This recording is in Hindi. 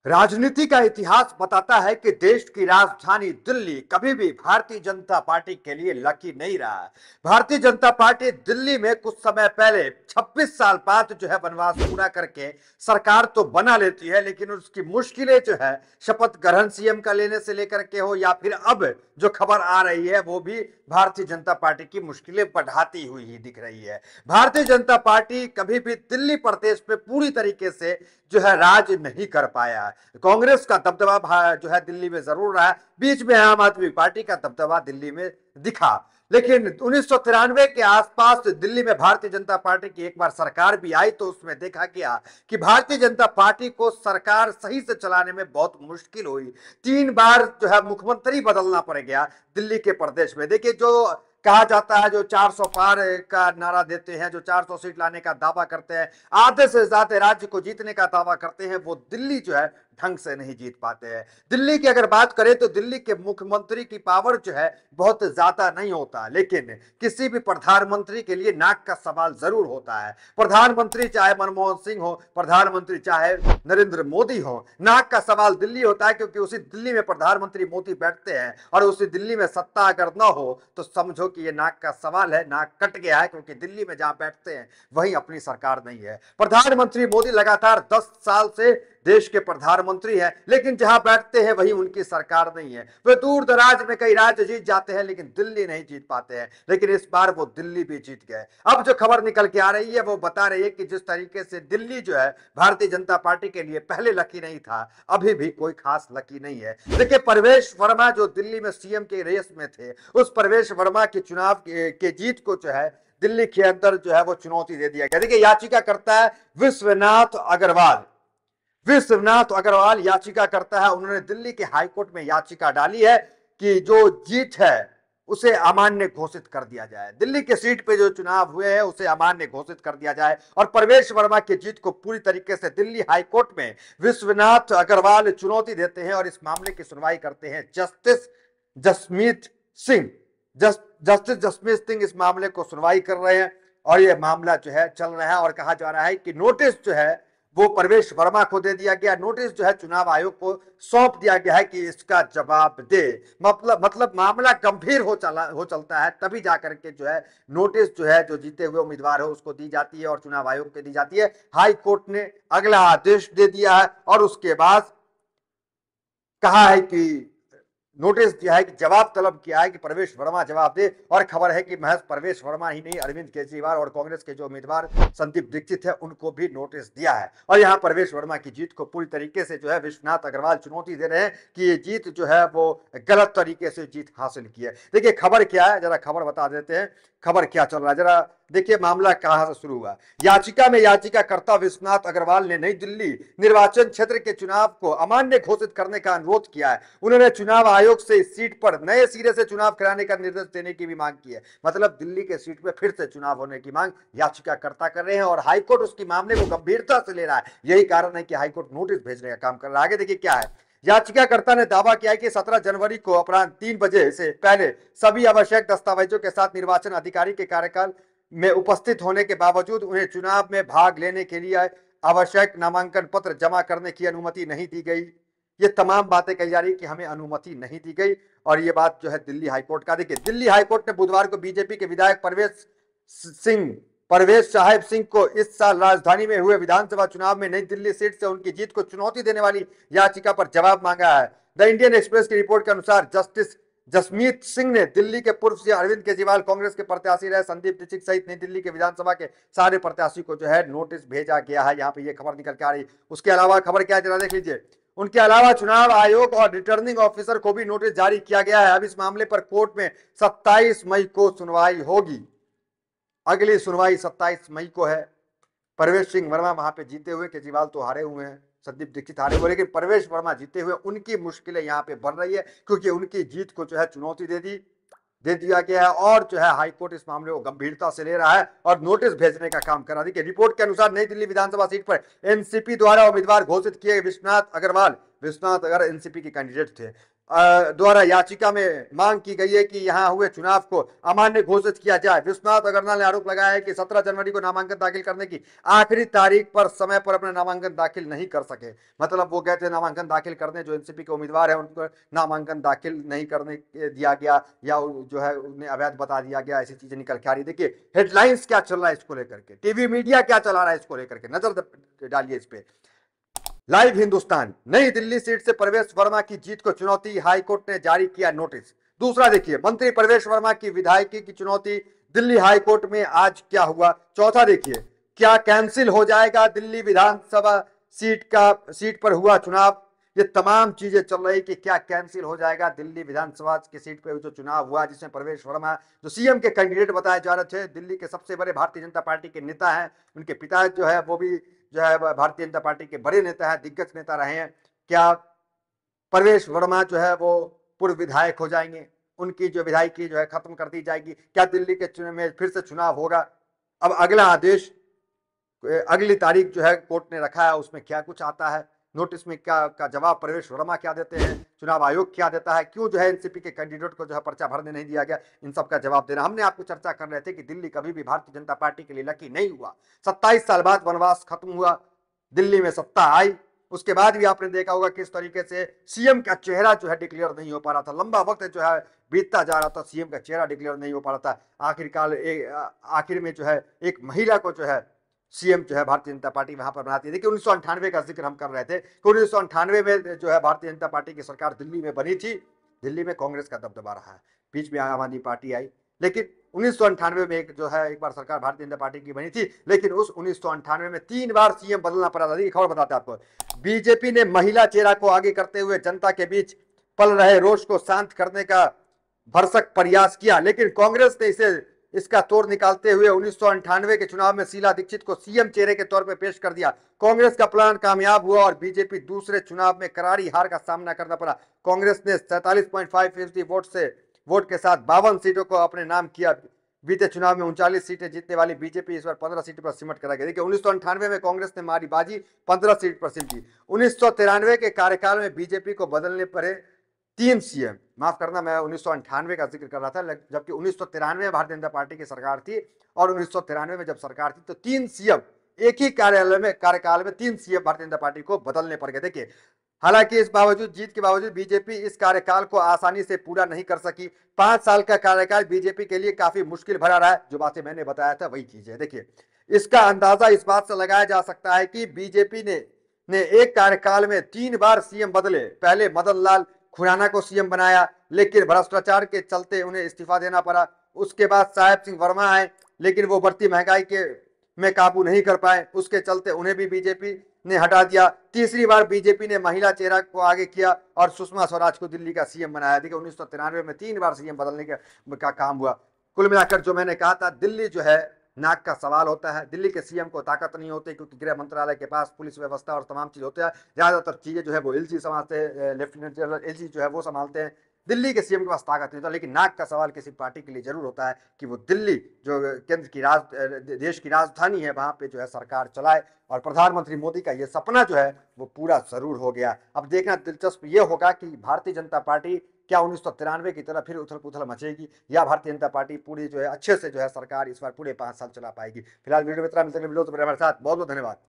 राजनीति का इतिहास बताता है कि देश की राजधानी दिल्ली कभी भी भारतीय जनता पार्टी के लिए लकी नहीं रहा। भारतीय जनता पार्टी दिल्ली में कुछ समय पहले 26 साल बाद जो है वनवास पूरा करके सरकार तो बना लेती है, लेकिन उसकी मुश्किलें जो है शपथ ग्रहण सीएम का लेने से लेकर के हो या फिर अब जो खबर आ रही है वो भी भारतीय जनता पार्टी की मुश्किलें बढ़ाती हुई ही दिख रही है। भारतीय जनता पार्टी कभी भी दिल्ली प्रदेश पे पूरी तरीके से जो है राज नहीं कर पाया। कांग्रेस का दबदबा जो है दिल्ली में जरूर रहा, बीच में आम आदमी पार्टी का दबदबा दिल्ली में दिखा, लेकिन 1993 के आसपास दिल्ली में भारतीय जनता पार्टी की एक बार सरकार भी आई तो उसमें देखा गया कि भारतीय जनता पार्टी को सरकार सही से चलाने में बहुत मुश्किल हुई। 3 बार जो है मुख्यमंत्री बदलना पड़ गया दिल्ली के प्रदेश में। देखिए, जो कहा जाता है, जो 400 पार का नारा देते हैं, जो 400 सीट लाने का दावा करते हैं, आधे से ज्यादा राज्य को जीतने का दावा करते हैं, वो दिल्ली जो है ढंग से नहीं जीत पाते हैं। दिल्ली की अगर बात करें तो दिल्ली के मुख्यमंत्री की पावर जो है बहुत ज्यादा नहीं होता, लेकिन किसी भी प्रधानमंत्री के लिए नाक का सवाल जरूर होता है। प्रधानमंत्री चाहे मनमोहन सिंह हो, प्रधानमंत्री चाहे नरेंद्र मोदी हो, नाक का सवाल दिल्ली होता है, क्योंकि उसी दिल्ली में प्रधानमंत्री मोदी बैठते हैं और उसी दिल्ली में सत्ता अगर न हो तो समझो कि ये नाक का सवाल है, नाक कट गया है, क्योंकि दिल्ली में जहां बैठते हैं वहीं अपनी सरकार नहीं है। प्रधानमंत्री मोदी लगातार 10 साल से देश के प्रधानमंत्री हैं, लेकिन जहां बैठते हैं वहीं उनकी सरकार नहीं है। वे दूर दराज में कई राज्य जीत जाते हैं लेकिन दिल्ली नहीं जीत पाते हैं, लेकिन इस बार वो दिल्ली भी जीत गए। अब जो खबर निकल के आ रही है वो बता रही है कि जिस तरीके से दिल्ली जो है भारतीय जनता पार्टी के लिए पहले लकी नहीं था, अभी भी कोई खास लकी नहीं है। देखिए, परवेश वर्मा जो दिल्ली में सीएम के रेस में थे, उस परवेश वर्मा के चुनाव के जीत को जो है दिल्ली के अंदर जो है वो चुनौती दे दिया गया। देखिए, याचिका करता है विश्वनाथ अग्रवाल। विश्वनाथ अग्रवाल याचिका करता है, उन्होंने दिल्ली के हाईकोर्ट में याचिका डाली है कि जो जीत है उसे अमान्य घोषित कर दिया जाए, दिल्ली के सीट पे जो चुनाव हुए हैं उसे अमान्य घोषित कर दिया जाए। और परवेश वर्मा की जीत को पूरी तरीके से दिल्ली हाईकोर्ट में विश्वनाथ अग्रवाल चुनौती देते हैं और इस मामले की सुनवाई करते हैं जस्टिस जसमीत सिंह। जस्टिस जसमीत सिंह इस मामले को सुनवाई कर रहे हैं और यह मामला जो है चल रहा है और कहा जा रहा है कि नोटिस जो है वो परवेश वर्मा को दे दिया गया। नोटिस जो है चुनाव आयोग को सौंप दिया गया है कि इसका जवाब दे। मतलब मामला गंभीर हो चलता है तभी जाकर के जो है नोटिस जो है जो जीते हुए उम्मीदवार है उसको दी जाती है और चुनाव आयोग को दी जाती है। हाई कोर्ट ने अगला आदेश दे दिया है और उसके बाद कहा है कि नोटिस दिया है कि जवाब तलब किया है कि परवेश वर्मा जवाब दे। और खबर है कि महज परवेश वर्मा ही नहीं, अरविंद केजरीवाल और कांग्रेस के जो उम्मीदवार संदीप दीक्षित है उनको भी नोटिस दिया है। और यहाँ परवेश वर्मा की जीत को पूरी तरीके से जो है विश्वनाथ अग्रवाल चुनौती दे रहे हैं कि ये जीत जो है वो गलत तरीके से जीत हासिल की है। देखिए, खबर क्या है, जरा खबर बता देते हैं, खबर क्या चल रहा है जरा देखिए। मामला कहां से शुरू हुआ। याचिका में याचिकाकर्ता विश्वनाथ अग्रवाल ने नई दिल्ली निर्वाचन क्षेत्र के चुनाव को अमान्य घोषित करने का अनुरोध किया है। उन्होंने चुनाव आयोग से इस सीट पर नए सिरे से चुनाव कराने का निर्देश देने की भी मांग की है। मतलब दिल्ली के सीट पर फिर से चुनाव होने की मांग याचिकाकर्ता कर रहे हैं और हाईकोर्ट उसकी मामले को गंभीरता से ले रहा है। यही कारण है कि हाईकोर्ट नोटिस भेजने का काम कर रहा है। आगे देखिए क्या है। याचिकाकर्ता ने दावा किया है कि 17 जनवरी को अपराह्न 3 बजे से पहले सभी आवश्यक दस्तावेजों के साथ निर्वाचन अधिकारी के कार्यकाल में उपस्थित होने के बावजूद उन्हें चुनाव में भाग लेने के लिए आवश्यक नामांकन पत्र जमा करने की अनुमति नहीं दी गई। ये तमाम बातें कही जा रही कि हमें अनुमति नहीं दी गई और ये बात जो है दिल्ली हाईकोर्ट का। देखिए, दिल्ली हाईकोर्ट ने बुधवार को बीजेपी के विधायक परवेश साहिब सिंह को इस साल राजधानी में हुए विधानसभा चुनाव में नई दिल्ली सीट से उनकी जीत को चुनौती देने वाली याचिका पर जवाब मांगा है। द इंडियन एक्सप्रेस की रिपोर्ट के अनुसार जस्टिस जसमीत सिंह ने दिल्ली के पूर्व सीएम अरविंद केजरीवाल, कांग्रेस के प्रत्याशी रहे संदीप दीक्षित सहित नई दिल्ली के विधानसभा के सारे प्रत्याशी को जो है नोटिस भेजा गया है। यहाँ पे ये खबर निकल के आ रही। उसके अलावा खबर क्या है जरा देख लीजिए। उनके अलावा चुनाव आयोग और रिटर्निंग ऑफिसर को भी नोटिस जारी किया गया है। अब इस मामले पर कोर्ट में 27 मई को सुनवाई होगी। अगली सुनवाई 27 मई को है। परवेश सिंह वर्मा वहां पे जीते हुए, केजरीवाल तो हारे हुए हैं, संदीप दीक्षित हारे हुए, लेकिन परवेश वर्मा जीते हुए उनकी मुश्किलें यहाँ पे बढ़ रही है क्योंकि उनकी जीत को जो है चुनौती दे दिया गया है और जो है हाईकोर्ट इस मामले को गंभीरता से ले रहा है और नोटिस भेजने का काम कर रहा है। देखिए, रिपोर्ट के अनुसार नई दिल्ली विधानसभा सीट पर एनसीपी द्वारा उम्मीदवार घोषित किए विश्वनाथ अग्रवाल अगर एनसीपी के कैंडिडेट थे, द्वारा याचिका में मांग की गई है कि यहां हुए चुनाव को अमान्य घोषित किया जाए। विश्वनाथ अग्रवाल ने आरोप लगाया है कि 17 जनवरी को नामांकन दाखिल करने की आखिरी तारीख पर समय पर अपना नामांकन दाखिल नहीं कर सके। मतलब वो कहते हैं नामांकन दाखिल करने, जो एनसीपी के उम्मीदवार है उनको नामांकन दाखिल नहीं करने दिया गया या जो है उन्हें अवैध बता दिया गया, ऐसी चीजें निकल के आ रही। देखिए हेडलाइंस क्या चल रहा है इसको लेकर के, टीवी मीडिया क्या चला रहा है इसको लेकर के, नजर डालिए इस पे। लाइव हिंदुस्तान, नई दिल्ली सीट से प्रवेश वर्मा की जीत को चुनौती, हाईकोर्ट ने जारी किया नोटिस। दूसरा देखिए, मंत्री प्रवेश वर्मा की विधायकी की चुनौती, दिल्ली हाईकोर्ट में आज क्या हुआ। चौथा देखिए, क्या कैंसिल हो जाएगा दिल्ली विधानसभा सीट पर हुआ चुनाव। ये तमाम चीजें चल रही कि क्या कैंसिल हो जाएगा दिल्ली विधानसभा की सीट पर जो चुनाव हुआ, जिसमें प्रवेश वर्मा जो सीएम के कैंडिडेट बताए जा रहे थे, दिल्ली के सबसे बड़े भारतीय जनता पार्टी के नेता हैं, उनके पिता जो है वो भी जो है भारतीय जनता पार्टी के बड़े नेता हैं, दिग्गज नेता रहे हैं। क्या प्रवेश वर्मा जो है वो पूर्व विधायक हो जाएंगे, उनकी जो विधायकी जो है खत्म कर दी जाएगी, क्या दिल्ली के चुनाव में फिर से चुनाव होगा। अब अगला आदेश, अगली तारीख जो है कोर्ट ने रखा है, उसमें क्या कुछ आता है, नोटिस में क्या का जवाब प्रवेश वर्मा क्या देते हैं, चुनाव आयोग क्या देता है, क्यों जो है एनसीपी के कैंडिडेट को जो है पर्चा भरने नहीं दिया गया, इन सब का जवाब देना। हमने आपको चर्चा कर रहे थे कि दिल्ली कभी भी भारतीय जनता पार्टी के लिए लकी नहीं हुआ। 27 साल बाद वनवास खत्म हुआ, दिल्ली में सत्ता आई, उसके बाद भी आपने देखा होगा किस तरीके से सीएम का चेहरा जो है डिक्लेयर नहीं हो पा रहा था। लंबा वक्त जो है बीतता जा रहा था, सीएम का चेहरा डिक्लेयर नहीं हो पा रहा था। आखिर में जो है एक महिला को जो है सीएम जो है भारतीय जनता पार्टी वहां पर बनाती है। देखिए 1998 का जिक्र हम कर रहे थे कि 1998 में जो है भारतीय जनता पार्टी की सरकार दिल्ली में बनी थी, दिल्ली में कांग्रेस का दबदबा रहा है, बीच में आम आदमी पार्टी आई, लेकिन 1998 में एक जो है एक बार सरकार भारतीय जनता पार्टी की बनी थी, लेकिन उस 1998 में 3 बार सीएम बदलना पड़ा था। देखिए खबर बताते हैं आपको, बीजेपी ने महिला चेहरा को आगे करते हुए जनता के बीच पल रहे रोष को शांत करने का भरसक प्रयास किया, लेकिन कांग्रेस ने इसका तोड़ निकालते हुए 1998 के चुनाव में शीला दीक्षित को सीएम चेहरे के तौर पर पेश कर दिया। कांग्रेस का प्लान कामयाब हुआ और बीजेपी दूसरे चुनाव में करारी हार का सामना करना पड़ा। कांग्रेस ने 47.5% वोट के साथ 52 सीटों को अपने नाम किया। बीते चुनाव में 39 सीटें जीतने वाली बीजेपी इस बार 15 सीटों पर सिमट कर गई। देखिए 1998 में कांग्रेस ने मारी बाजी, 15 सीट पर सिमटी। 1993 के कार्यकाल में बीजेपी को बदलने पड़े 3 सीएम, माफ करना मैं 1998 का जिक्र कर रहा था, जबकि 1993 में भारतीय जनता पार्टी की सरकार थी और 1993 में जब सरकार थी तो 3 सीएम एक ही कार्यकाल में 3 सीएम भारतीय जनता पार्टी को बदलने पड़ गए। देखिए हालांकि इस बावजूद जीत के बावजूद बीजेपी इस कार्यकाल को आसानी से पूरा नहीं कर सकी। 5 साल का कार्यकाल बीजेपी के लिए काफी मुश्किल भरा रहा है। जो बातें मैंने बताया था वही चीज है। देखिए इसका अंदाजा इस बात से लगाया जा सकता है कि बीजेपी ने एक कार्यकाल में 3 बार सीएम बदले। पहले मदन लाल खुराना को सीएम बनाया, लेकिन भ्रष्टाचार के चलते उन्हें इस्तीफा देना पड़ा। उसके बाद साहेब सिंह वर्मा आए, लेकिन वो बढ़ती महंगाई के में काबू नहीं कर पाए, उसके चलते उन्हें भी बीजेपी ने हटा दिया। तीसरी बार बीजेपी ने महिला चेहरा को आगे किया और सुषमा स्वराज को दिल्ली का सीएम बनाया। देखिए 1993 में 3 बार सीएम बदलने का काम हुआ। कुल मिलाकर जो मैंने कहा था, दिल्ली जो है नाक का सवाल होता है। दिल्ली के सीएम को ताकत नहीं होती, क्योंकि गृह मंत्रालय के पास पुलिस व्यवस्था और तमाम चीज होते हैं। ज्यादातर चीजें जो है वो एलजी संभालते हैं, लेफ्टिनेंट जनरल एलजी जो है वो संभालते हैं। दिल्ली के सीएम के पास ताकत नहीं होता, लेकिन नाक का सवाल किसी पार्टी के लिए जरूर होता है कि वो दिल्ली जो केंद्र की देश की राजधानी है, वहां पे जो है सरकार चलाए। और प्रधानमंत्री मोदी का ये सपना जो है वो पूरा जरूर हो गया। अब देखना दिलचस्प ये होगा कि भारतीय जनता पार्टी क्या 1993 की तरह फिर उथल पुथल मचेगी, या भारतीय जनता पार्टी पूरी जो है अच्छे से जो है सरकार इस बार पूरे 5 साल चला पाएगी। फिलहाल वीडियो में इतना, मिलते हैं वीडियो तो मेरे साथ। बहुत बहुत धन्यवाद।